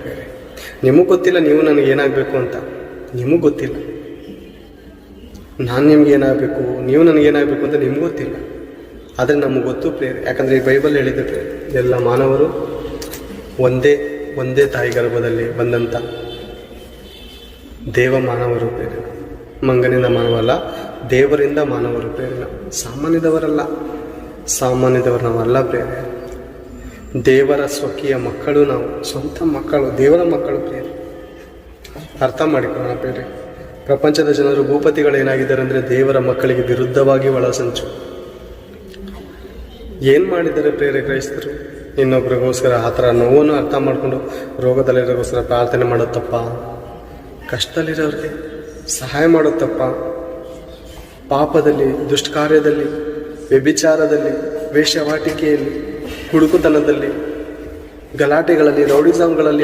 ಬೇರೆ. ನಿಮಗೆ ಗೊತ್ತಿಲ್ಲ ನೀವು ನನಗೆ ಏನಾಗಬೇಕು ಅಂತ, ನಿಮಗೆ ಗೊತ್ತಿಲ್ಲ. ನಾನು ನಿಮ್ಗೆ ಏನಾಗಬೇಕು, ನೀವು ನನಗೇನಾಗಬೇಕು ಅಂತ ನಿಮ್ಗೆ ಗೊತ್ತಿಲ್ಲ. ಆದರೆ ನಮಗೆ ಗೊತ್ತು ಪ್ರೇರೆ. ಯಾಕಂದರೆ ಈ ಬೈಬಲ್ ಹೇಳಿದೆ ಪ್ರೇರೆ, ಎಲ್ಲ ಮಾನವರು ಒಂದೇ ತಾಯಿ ಗರ್ಭದಲ್ಲಿ ಬಂದಂಥ ದೇವ ಮಾನವರು ಪ್ರೇರೆ. ಮಂಗನಿಂದ ಮಾನವಲ್ಲ, ದೇವರಿಂದ ಮಾನವರು ಪ್ರೇರೆ. ನಾವು ಸಾಮಾನ್ಯದವರು ನಾವಲ್ಲ ಪ್ರೇರೆ. ದೇವರ ಸ್ವಕೀಯ ಮಕ್ಕಳು ನಾವು, ಸ್ವಂತ ಮಕ್ಕಳು, ದೇವರ ಮಕ್ಕಳು ಪ್ರೇರೆ. ಅರ್ಥ ಮಾಡಿಕೊಳ್ಳೋಣ ಪ್ರೇರೆ. ಪ್ರಪಂಚದ ಜನರು ಭೂಪತಿಗಳು ಏನಾಗಿದ್ದಾರೆ ಅಂದರೆ ದೇವರ ಮಕ್ಕಳಿಗೆ ವಿರುದ್ಧವಾಗಿ ಒಳಸಂಚು. ಏನು ಮಾಡಿದ್ದಾರೆ ಪ್ರೇರೆ ಕ್ರೈಸ್ತರು? ಇನ್ನೊಬ್ರಿಗೋಸ್ಕರ ಆ ಥರ ನೋವನ್ನು ಅರ್ಥ ಮಾಡಿಕೊಂಡು ರೋಗದಲ್ಲಿರೋಗೋಸ್ಕರ ಪ್ರಾರ್ಥನೆ ಮಾಡೋದು ಕಷ್ಟದಲ್ಲಿರೋರಿಗೆ ಸಹಾಯ ಮಾಡೋದು ಪಾಪದಲ್ಲಿ, ದುಷ್ಕಾರ್ಯದಲ್ಲಿ, ವ್ಯಭಿಚಾರದಲ್ಲಿ, ವೇಶ್ಯವಾಟಿಕೆಯಲ್ಲಿ, ಹುಡುಕುತನದಲ್ಲಿ, ಗಲಾಟೆಗಳಲ್ಲಿ, ರೌಡಿಸಮ್ಗಳಲ್ಲಿ